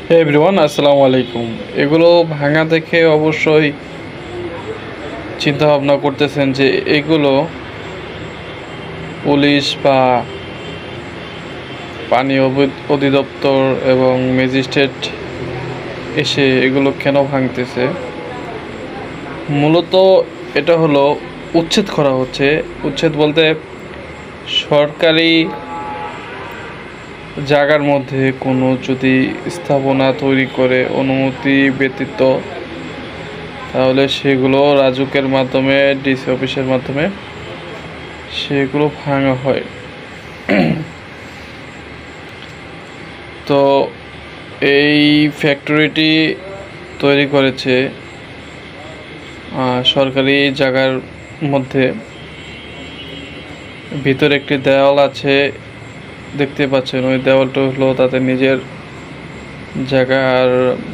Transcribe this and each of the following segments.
হে everyone, আসসালামু আলাইকুম। এগুলো ভাঙা দেখে অবশ্যই চিন্তা ভাবনা করতেছেন যে এগুলো পুলিশ বা পানি অধিদপ্তর এবং ম্যাজিস্ট্রেট এসে এগুলো কেন ভাঙতেছে। মূলত এটা হলো উচ্ছেদ করা হচ্ছে। উচ্ছেদ বলতে সরকারি জায়গার মধ্যে কোনো যদি স্থাপনা তৈরি করে অনুমতি ব্যতীত, তাহলে সেগুলো রাজুকের মাধ্যমে, ডিসি অফিসের মাধ্যমে সেগুলো ভাঙা হয়। তো এই ফ্যাক্টরিটি তৈরি করেছে সরকারি জায়গার মধ্যে। ভিতরে একটি দেওয়াল আছে, দেখতে পাচ্ছেন। ওই দেওয়ালটা হলো তাদের নিজের জায়গা, আর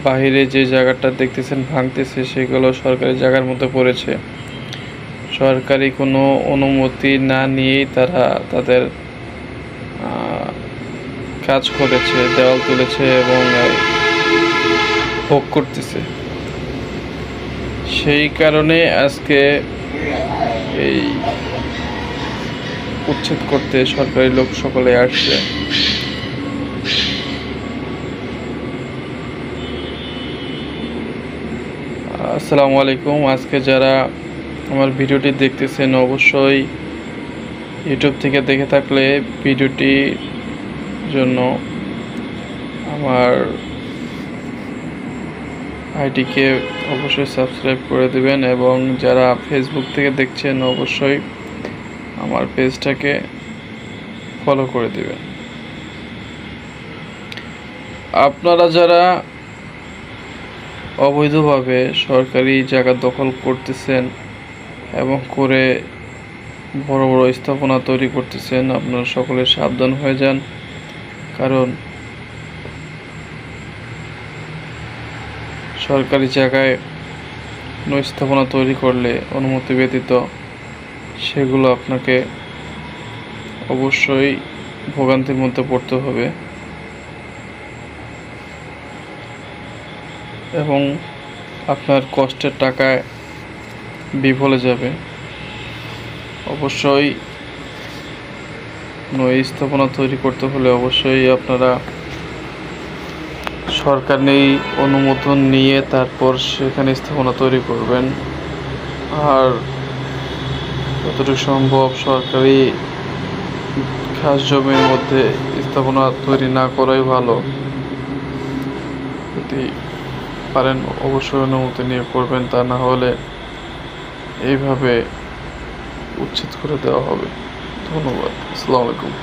বাহিরে যে জায়গাটা দেখতেছেন ভাঙতেছে সেগুলো সরকারি জায়গার মধ্যে পড়েছে। সরকারি কোনো অনুমতি না নিয়েই তারা তাদের কাজ করেছে, দেওয়াল তুলেছে এবং ভোগ করতেছে। সেই কারণে আজকে এই উচ্ছেদ করতে সরকারি লোক সকলে আসছে। আসসালামু আলাইকুম। আজকে যারা আমার ভিডিওটি দেখতেছেন, অবশ্যই ইউটিউব থেকে দেখে থাকলে ভিডিওটির জন্য আমার আইডিকে অবশ্যই সাবস্ক্রাইব করে দেবেন, এবং যারা ফেসবুক থেকে দেখছেন অবশ্যই আমার পেজটাকে ফলো করে দেবেন। আপনারা যারা অবৈধভাবে সরকারি জায়গা দখল করতেছেন এবং করে বড় বড় স্থাপনা তৈরি করতেছেন, আপনারা সকলে সাবধান হয়ে যান। কারণ সরকারি জায়গায় কোনো স্থাপনা তৈরি করলে অনুমতি ব্যতীত সেগুলো আপনাকে অবশ্যই ভোগান্তির মধ্যে পড়তে হবে এবং আপনার কষ্টের টাকায় বিফলে যাবে। অবশ্যই নয় স্থাপনা তৈরি করতে হলে অবশ্যই আপনারা সরকারি অনুমোদন নিয়ে তারপর সেখানে স্থাপনা তৈরি করবেন। আর যতটুকু সম্ভব সরকারি খাস জমির মধ্যে স্থাপনা তৈরি না করাই ভালো। যদি পারেন অবশ্যই অনুমতি নিয়ে করবেন, তা না হলে এইভাবে উচ্ছেদ করে দেওয়া হবে। ধন্যবাদ। আসসালামু আলাইকুম।